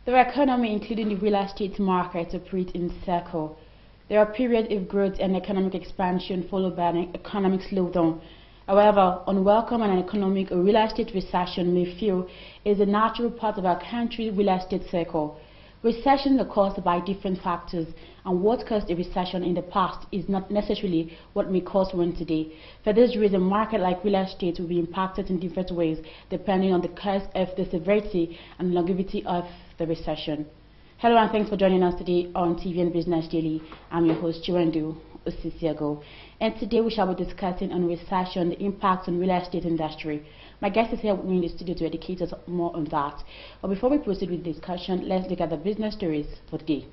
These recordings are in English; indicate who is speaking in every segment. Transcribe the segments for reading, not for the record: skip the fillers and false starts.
Speaker 1: The economy, including the real estate market, operate in cycle. There are periods of growth and economic expansion followed by an economic slowdown. However, unwelcome and an economic or real estate recession may feel is a natural part of our country's real estate cycle. Recessions are caused by different factors, and what caused a recession in the past is not necessarily what may cause one today. For this reason, a market like real estate will be impacted in different ways depending on the cause of the severity and longevity of the recession. Hello and thanks for joining us today on TV and Business Daily. I'm your host, Chiwendu Osisiago, and today we shall be discussing on recession, the impact on real estate industry. My guest is here with me in the studio to educate us more on that. But before we proceed with the discussion, let's look at the business stories for the day.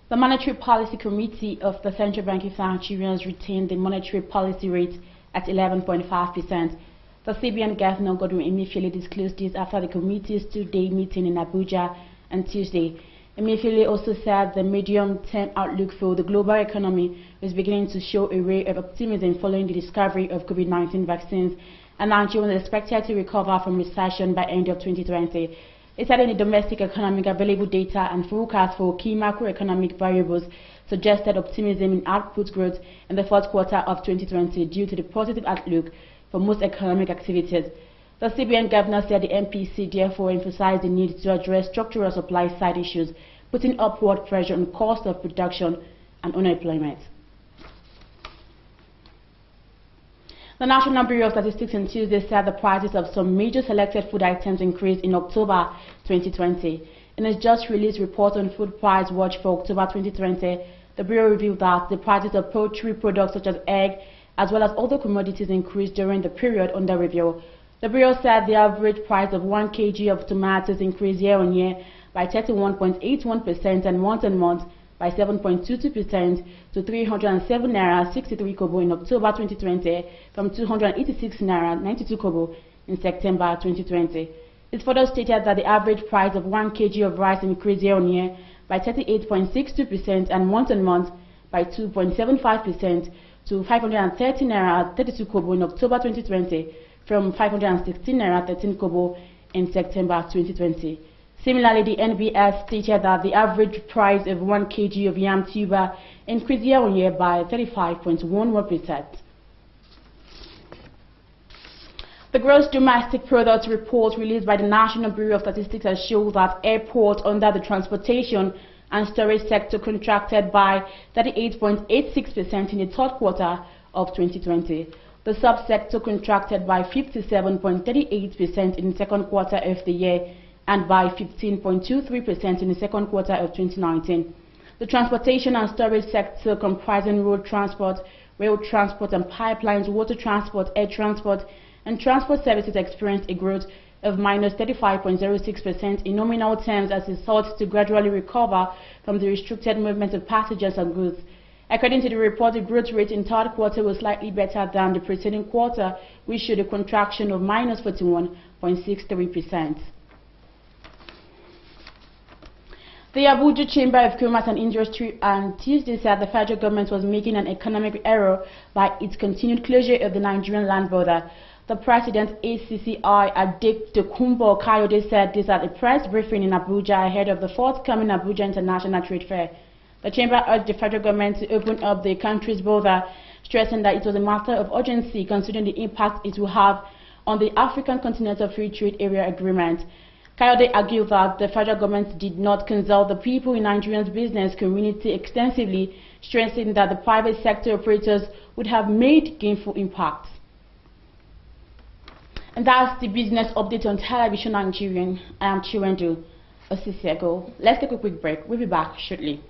Speaker 1: The Monetary Policy Committee of the Central Bank of Nigeria retained the monetary policy rate at 11.5%. The CBN Governor Godwin Emefiele disclosed this after the committee's two-day meeting in Abuja on Tuesday. Emefiele also said the medium-term outlook for the global economy was beginning to show a ray of optimism following the discovery of COVID-19 vaccines, and Nigeria was expected to recover from recession by end of 2020. It said in the domestic economic available data and forecasts for key macroeconomic variables suggested optimism in output growth in the fourth quarter of 2020 due to the positive outlook for most economic activities. The CBN Governor said the MPC therefore emphasized the need to address structural supply side issues, putting upward pressure on cost of production and unemployment. The National Bureau of Statistics on Tuesday said the prices of some major selected food items increased in October 2020. In its just released report on Food Price Watch for October 2020, the Bureau revealed that the prices of poultry products such as egg as well as other commodities increased during the period under review. The Bureau said the average price of 1 kg of tomatoes increased year-on-year by 31.81% and month-on-month by 7.22% to 307 naira 63 kobo in October 2020 from 286 naira 92 kobo in September 2020. It further stated that the average price of 1 kg of rice increased year-on-year by 38.62% and month-on-month by 2.75% to 530 naira 32 kobo in October 2020 from 516 naira 13 kobo in September 2020. Similarly, the NBS stated that the average price of 1 kg of yam tuber increased year-on-year by 35.11%. The gross domestic product report released by the National Bureau of Statistics has shown that airports under the transportation and storage sector contracted by 38.86% in the third quarter of 2020. The subsector contracted by 57.38% in the second quarter of the year and by 15.23% in the second quarter of 2019. The transportation and storage sector, comprising road transport, rail transport and pipelines, water transport, air transport, and transport services, experienced a growth of -35.06% in nominal terms as it sought to gradually recover from the restricted movement of passengers and goods. According to the report, the growth rate in third quarter was slightly better than the preceding quarter, which showed a contraction of -41.63%. The Abuja Chamber of Commerce and Industry on Tuesday said the federal government was making an economic error by its continued closure of the Nigerian land border. The president ACCI Adekunbo Kayode said this at a press briefing in Abuja ahead of the forthcoming Abuja International Trade Fair. The chamber urged the federal government to open up the country's border, stressing that it was a matter of urgency considering the impact it will have on the African Continental Free Trade Area Agreement. Kayode argued that the federal government did not consult the people in Nigeria's business community extensively, stressing that the private sector operators would have made gainful impacts. And that's the business update on Television Nigerian. I am Chiwendu Osisiago. Let's take a quick break. We'll be back shortly.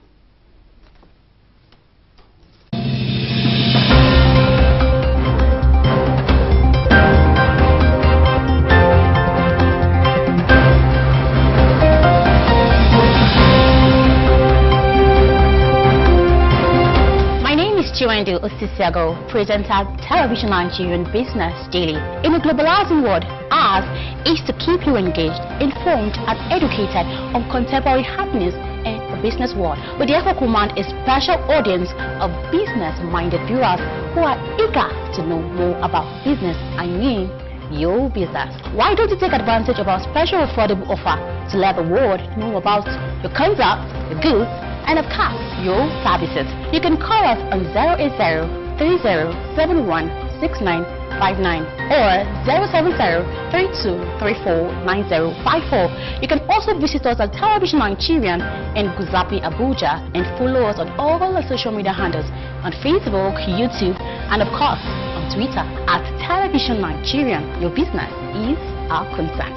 Speaker 2: Chiwendu Osisiago, presenter Television Nigerian Business Daily. In a globalizing world, ours is to keep you engaged, informed and educated on contemporary happenings and business world. We therefore command a special audience of business-minded viewers who are eager to know more about business, I mean your business. Why don't you take advantage of our special affordable offer to let the world know about your concept, your goods, and of course, your services? You can call us on 080-3071-6959 or 070-3234-9054. You can also visit us at Television Nigerian in Guzapi, Abuja, and follow us on all the social media handles on Facebook, YouTube, and of course on Twitter at Television Nigerian. Your business is our concern.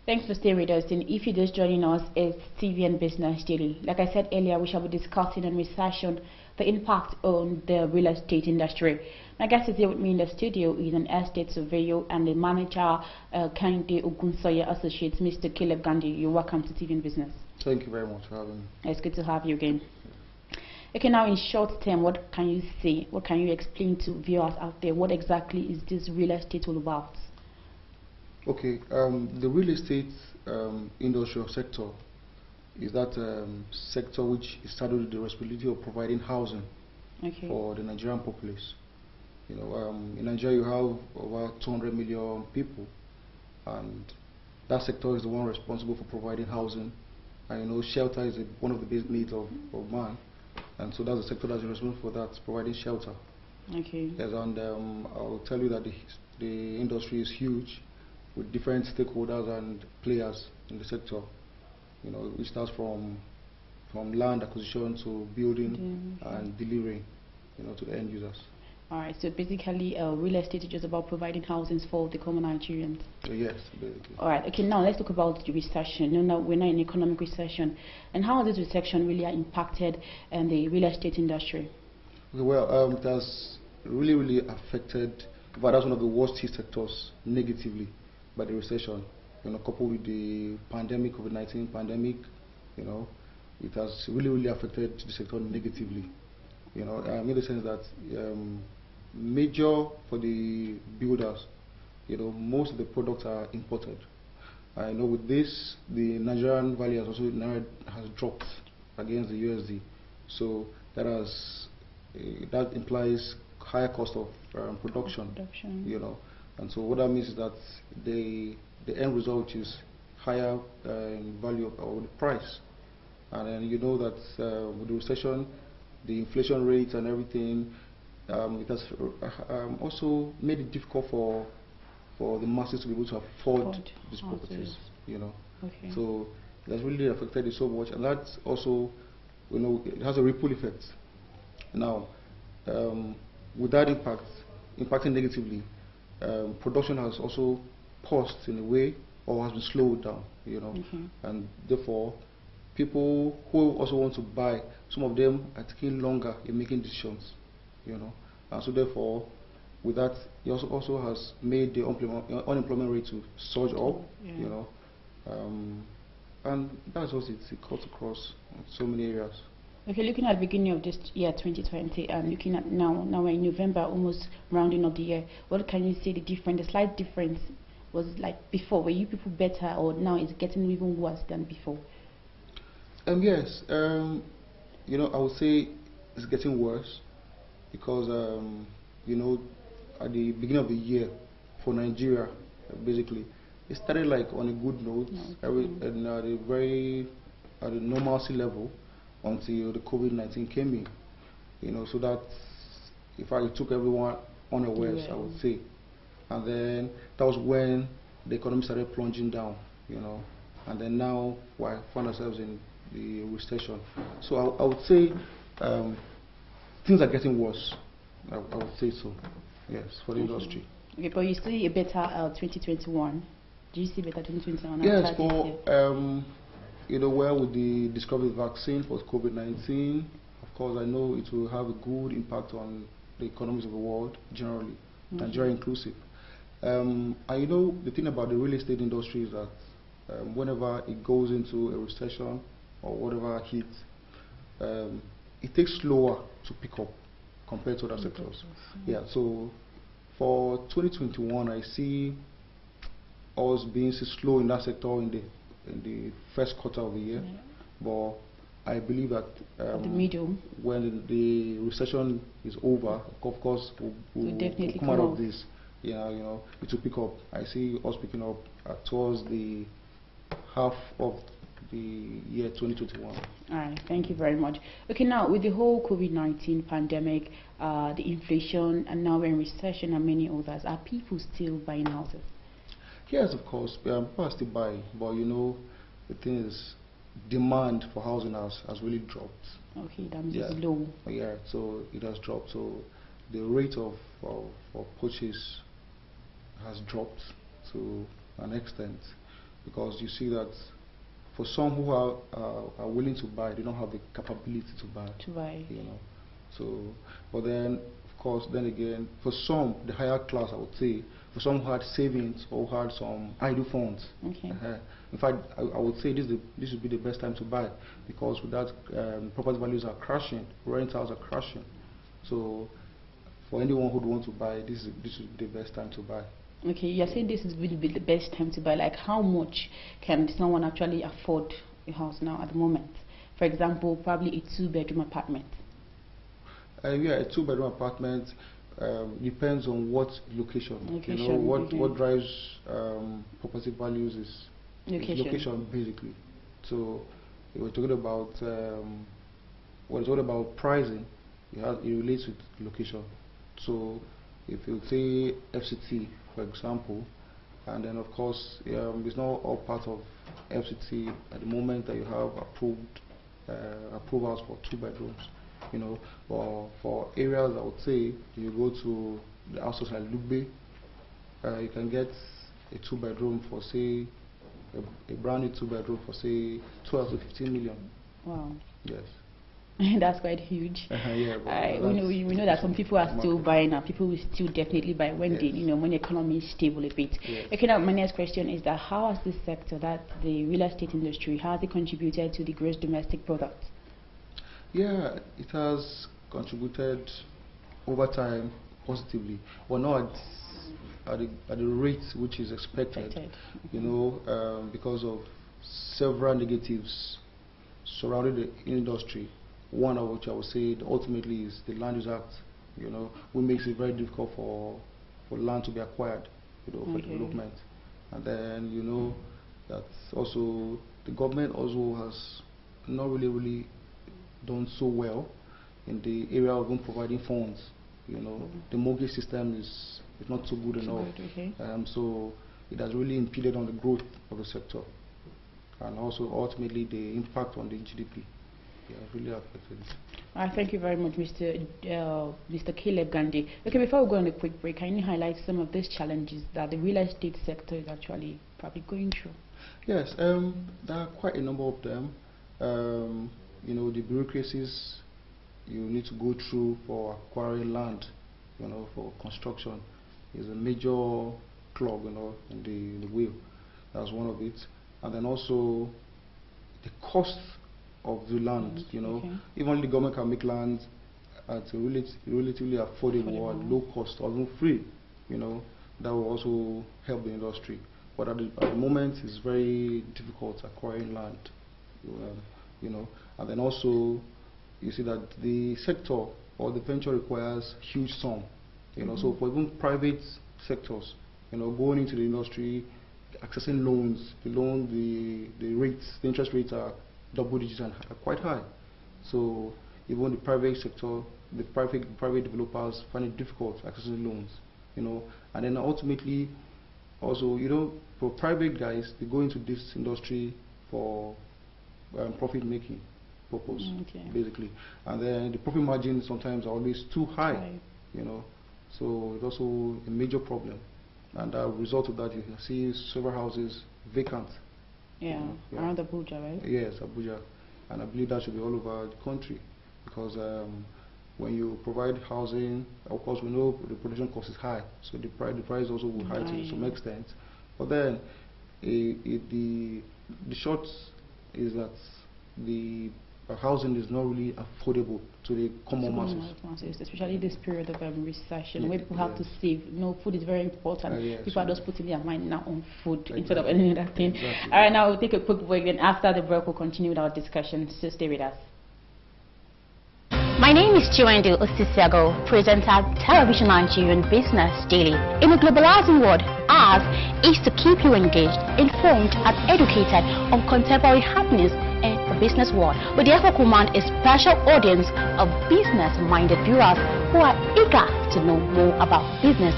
Speaker 1: Thanks for staying with us. And if you're just joining us, it's TVN Business Daily. Like I said earlier, we shall be discussing on recession, the impact on the real estate industry. My guest is here with me in the studio is an estate surveyor and the manager, Kande Ogunsoye Associates, Mr. Caleb Gandhi. You're welcome to TVN Business.
Speaker 3: Thank you very much for having me.
Speaker 1: It's good to have you again. Okay, now in short term, what can you say? What can you explain to viewers out there? What exactly is this real estate all about?
Speaker 3: Okay, the real estate industrial sector is that sector which is started with the responsibility of providing housing for the Nigerian populace. You know, in Nigeria you have over 200 million people, and that sector is the one responsible for providing housing. And you know, shelter is one of the basic needs of man, and so that's the sector that's responsible for that, providing shelter.
Speaker 1: Okay.
Speaker 3: Yes, and I will tell you that the industry is huge, with different stakeholders and players in the sector. You know, it starts from land acquisition to building and delivering, you know, to the end users.
Speaker 1: All right. So basically, real estate is just about providing housings for the common Nigerians.
Speaker 3: Yes, basically.
Speaker 1: All right. Okay. Now let's talk about the recession. You know, we're now in economic recession, and how has this recession really impacted the real estate industry?
Speaker 3: Okay, well, it has really affected. But that's one of the worst hit sectors negatively by the recession, you know, coupled with the pandemic, COVID-19 pandemic. You know, it has really affected the sector negatively. You know, in the sense that major for the builders, you know, most of the products are imported. I know with this, the Nigerian value has also has dropped against the USD, so that implies higher cost of production. You know. And so what that means is that the end result is higher value of the price. And then you know that with the recession, the inflation rate and everything, it has also made it difficult for the masses to be able to afford these properties. You know. Okay. So it has really affected it so much, and that's also, you know, it has a ripple effect. Now, with that impacting negatively, production has also paused in a way, or has been slowed down, you know, and therefore people who also want to buy, some of them are taking longer in making decisions, you know, and so therefore with that it also has made the unemployment rate to surge up, you know, and that's what it cuts across so many areas.
Speaker 1: Okay, looking at the beginning of this year, 2020, and looking at now we're in November, almost rounding up the year. What can you say the slight difference was like before? Were you people better, or now it's getting even worse than before?
Speaker 3: Yes, you know, I would say it's getting worse because you know, at the beginning of the year for Nigeria, basically, it started like on a good note, at a normalcy level, until the COVID-19 came in, you know, so that in fact it took everyone unawares, I would say, and then that was when the economy started plunging down, you know, and then now we find ourselves in the recession. So I would say things are getting worse. I would say so, yes, for the industry.
Speaker 1: Okay, but you see a better 2021. Do you see better 2021?
Speaker 3: Yes, for you know, well, with the discovery of the vaccine for COVID-19, of course, I know it will have a good impact on the economies of the world generally, Nigeria inclusive. And you know, the thing about the real estate industry is that whenever it goes into a recession or whatever hit, it takes slower to pick up. compared to other sectors. Yeah, so for 2021, I see us being slow in that sector in the first quarter of the year, but I believe that
Speaker 1: the medium,
Speaker 3: when the recession is over, of course, we'll come out of this. Yeah, you know, it will pick up. I see us picking up towards the half of the year 2021.
Speaker 1: All right, thank you very much. Okay, now with the whole COVID-19 pandemic, the inflation, and now we're in recession and many others, are people still buying houses?
Speaker 3: Yes, of course, people are still buying, but you know, the thing is, demand for housing has really dropped.
Speaker 1: Okay, that means it's low.
Speaker 3: Yeah, so it has dropped. So the rate of purchase has dropped to an extent, because you see that for some who are willing to buy, they don't have the capability to buy. You know, so but then of course, then again, for some, the higher class, I would say, for some who had savings or who had some idle funds.
Speaker 1: Okay.
Speaker 3: In fact, I would say this would be the best time to buy, because with that, property values are crashing, rentals are crashing. So for anyone who would want to buy, this would be the best time to buy.
Speaker 1: Okay, you're saying this will be the best time to buy. Like, how much can someone actually afford a house now at the moment? For example, probably a 2-bedroom apartment.
Speaker 3: Yeah, a 2-bedroom apartment depends on what location. You know, what drives property values is location, basically. So if we're talking about when we're talking about pricing, it relates with location. So if you say FCT, for example, and then of course it's not all part of FCT at the moment that you have approvals for 2 bedrooms. You know, but for areas, I would say, you go to the houses like Lugbe, you can get a 2-bedroom for, say, a brand new 2-bedroom for, say, 12 to 15 million.
Speaker 1: Wow.
Speaker 3: Yes.
Speaker 1: That's quite huge.
Speaker 3: Yeah,
Speaker 1: we know that some people are still buying, and people will still definitely buy when when the economy is stable a bit.
Speaker 3: Yes.
Speaker 1: Okay, now my next question is that how has this sector, that the real estate industry, has it contributed to the gross domestic product?
Speaker 3: Yeah, it has contributed over time positively, but not at the rate which is expected. You know, because of several negatives surrounding the industry. One of which I would say ultimately is the Land Use Act. You know, which makes it very difficult for land to be acquired, you know, for development. And then you know that also the government also has not really done so well in the area of providing funds. You know, the mortgage system is not so good enough. So it has really impeded on the growth of the sector, and also ultimately the impact on the GDP. Yeah, really affected.
Speaker 1: Thank you very much, Mr. Caleb Gandhi. Okay, before we go on a quick break, can you highlight some of these challenges that the real estate sector is actually probably going through?
Speaker 3: Yes, there are quite a number of them. You know, the bureaucracies you need to go through for acquiring land, you know, for construction is a major clog, you know, in the wheel. That's one of it. And then also the cost of the land, you know. Even the government can make land at a relatively affordable and low cost, or even free, you know. That will also help the industry. But at the moment, it's very difficult acquiring land, you know. And then also, you see that the sector or the venture requires huge sum, you know. So for even private sectors, you know, going into the industry, accessing loans, the rates, the interest rates are double digits and are quite high. So even the private sector, the private developers find it difficult accessing loans, you know. And then ultimately, also, you know, for private guys, they go into this industry for profit making purpose, basically. And then the profit margins sometimes are always too high, you know. So it's also a major problem. And as a result of that, you can see several houses vacant.
Speaker 1: Around Abuja, right?
Speaker 3: Yes, Abuja. And I believe that should be all over the country, because when you provide housing, of course we know the production cost is high, so the price also will high to some extent. But then the short is that the housing is not really affordable to the common masses.
Speaker 1: Especially this period of recession, where people have to save. Food is very important. People are just putting their mind now on food instead of any other thing. All right, now we'll take a quick break, then after the break we'll continue with our discussion. So stay with us.
Speaker 2: My name is Chiwendu Osisiago, presenter at Television Nigerian Business Daily. In a globalizing world, ours is to keep you engaged, informed and educated on contemporary happenings in the business world. We therefore command a special audience of business-minded viewers who are eager to know more about business,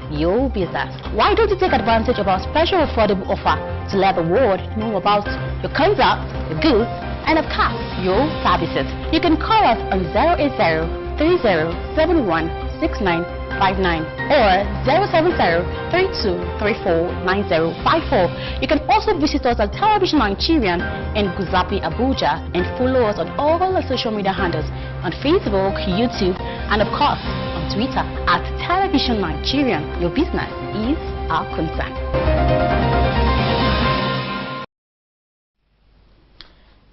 Speaker 2: your business. Why don't you take advantage of our special affordable offer to let the world know about your concept, your goods, and of course, your services? You can call us on 080-3071-6959 or 070-3234-9054. You can also visit us at Television Nigerian in Guzapi, Abuja, and follow us on all our social media handles on Facebook, YouTube, and of course on Twitter at Television Nigerian. Your business is our concern.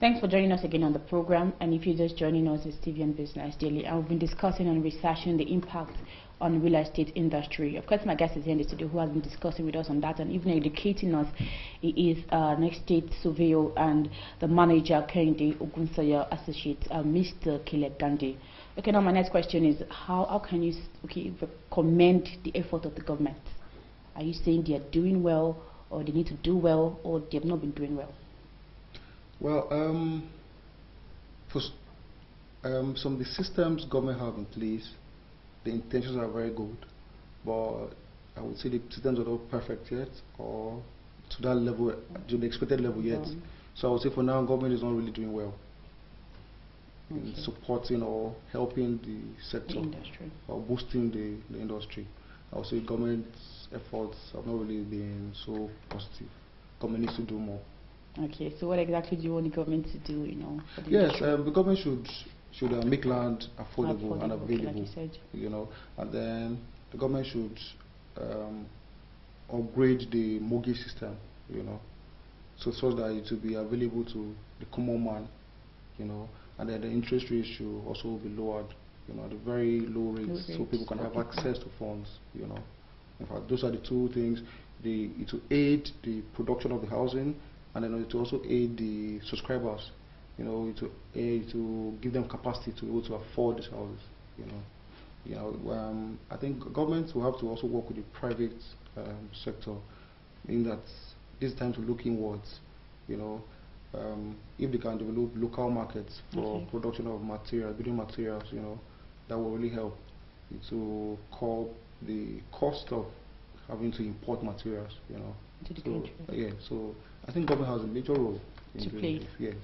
Speaker 1: Thanks for joining us again on the program. And if you're just joining us, it's TV and Business Daily. And we've been discussing on recession, the impact on real estate industry. Of course, my guest is here in the studio who has been discussing with us on that and even educating us. He is next state surveyor and the manager, Kehinde Ogunsanya Associate, Mr. Caleb Gandhi. Okay, now my next question is, how can you commend the effort of the government? Are you saying they are doing well, or they need to do well, or they have not been doing well?
Speaker 3: Well, some of the systems government have in place, the intentions are very good, but I would say the systems are not perfect yet, or to that level, to the expected level yet. So I would say for now, government is not really doing well in supporting or helping the sector, or boosting the industry. I would say government's efforts have not really been so positive. Government needs to do more.
Speaker 1: Okay, so what exactly do you want the government to do, for the industry?
Speaker 3: The government should make land affordable and available,
Speaker 1: like you said.
Speaker 3: And then the government should upgrade the mortgage system, so that it will be available to the common man, and then the interest rate should also be lowered, at a very low rates, so people can have access to funds, In fact, those are the two things. It will aid the production of the housing, and then it will also aid the subscribers, it will give them capacity to be able to afford these houses, I think governments will have to also work with the private sector, in that this time to look inwards, if they can develop local markets for production of materials, building materials, that will really help to curb the cost of having to import materials, so I think government has a major role to play. Yes.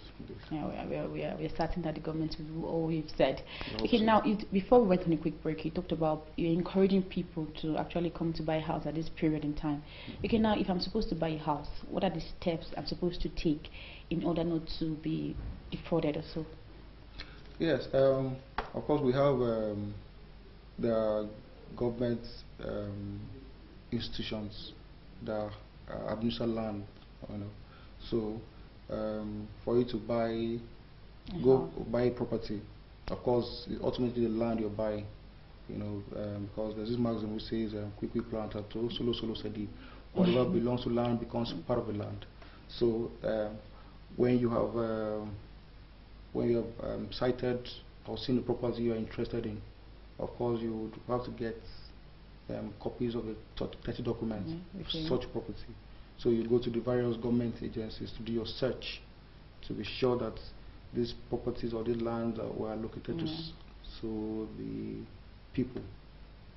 Speaker 1: Yeah, we are certain that the government will do all we've said. Okay, now before we went on a quick break, you talked about you're encouraging people to actually come to buy a house at this period in time. Okay, now if I'm supposed to buy a house, what are the steps I'm supposed to take in order not to be defrauded or so?
Speaker 3: Yes, of course we have the government institutions that administer land, so for you to buy a property, of course ultimately the land you're buying, because there's this maxim which says quickly planted to solo sedi, whatever belongs to land becomes part of the land. So when you have cited or seen the property you are interested in, of course you would have to get copies of the 30 documents of such property. So you go to the various government agencies to do your search to be sure that these properties or these lands were allocated to the people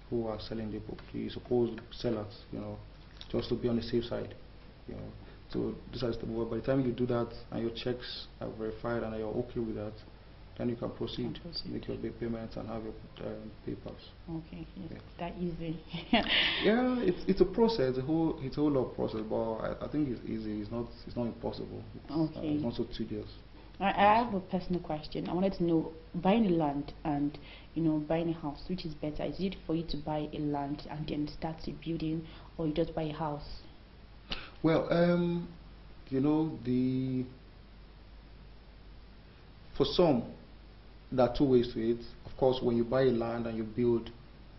Speaker 3: who are selling the supposed sellers, just to be on the safe side, So this is by the time you do that and your checks are verified and you're okay with that, then you can proceed, make your big payments and have your papers.
Speaker 1: Okay, yes. That easy.
Speaker 3: Yeah, it's a process. It's a whole lot of process, but I think it's easy. It's not impossible. It's not so tedious.
Speaker 1: I have a personal question. I wanted to know, buying a land and buying a house, which is better? Is it for you to buy a land and then start building, or you just buy a house?
Speaker 3: Well, For some, there are two ways to it. Of course, when you buy land and you build,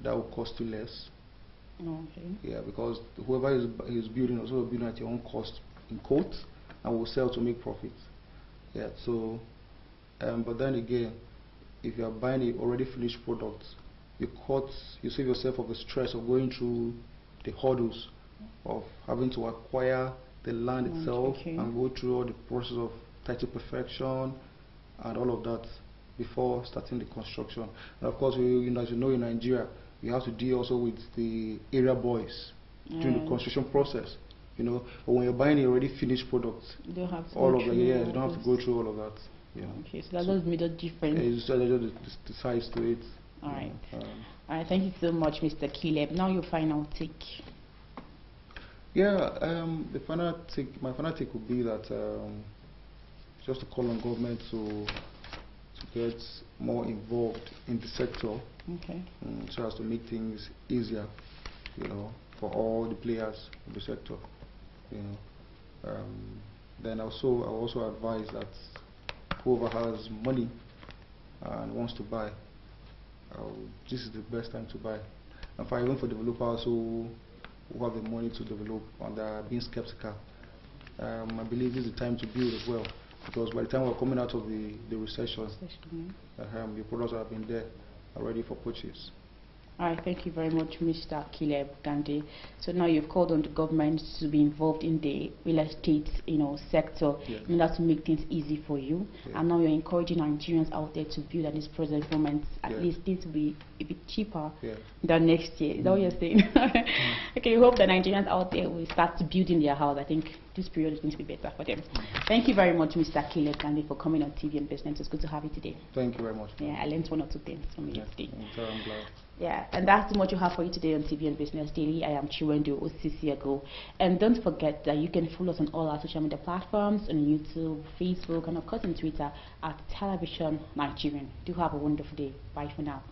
Speaker 3: that will cost you less.
Speaker 1: Okay.
Speaker 3: Yeah, because whoever is building also building at your own cost in quotes and will sell to make profit. Yeah, so, but then again, if you are buying a already finished product, you save yourself of the stress of going through the hurdles of having to acquire the land itself and go through all the process of title perfection and all of that before starting the construction. And of course, as you know, in Nigeria, you have to deal also with the area boys during the construction process. You know, but when you're buying a already finished product,
Speaker 1: you don't have to
Speaker 3: all of that, you don't have to go through all of that. Yeah.
Speaker 1: Okay, so that does make a difference.
Speaker 3: Yeah, it's just the size to it.
Speaker 1: All right. All right. Thank you so much, Mr. Caleb. Now your final take.
Speaker 3: Yeah. My final take would be that just to call on government to get more involved in the sector.
Speaker 1: Okay.
Speaker 3: So as to make things easier, you know, for all the players in the sector. You know. Then I also advise that whoever has money and wants to buy, this is the best time to buy. And even for developers who have the money to develop and are being skeptical, I believe this is the time to build as well. Because by the time we're coming out of the recession, the products that have been there are ready for purchase.
Speaker 1: All right, thank you very much, Mr. Caleb Gandhi. So now you've called on the government to be involved in the real estate, sector in order to make things easy for you. And now you're encouraging Nigerians out there to build at this present moment. At least things will be a bit cheaper than next year. Is that what you're saying? Okay, we hope the Nigerians out there will start building their house. I think this period is going to be better for them. Thank you very much, Mr. Caleb Gandhi, for coming on TV and Business. It's good to have you today.
Speaker 3: Thank you very much.
Speaker 1: Yeah, I learned one or two things from you today.
Speaker 3: I'm glad.
Speaker 1: Yeah, and that's too much you have for you today on TV and Business Daily. I am Chiwendo Osisiago. And don't forget that you can follow us on all our social media platforms, on YouTube, Facebook, and of course on Twitter at Television Nigerian. Do have a wonderful day. Bye for now.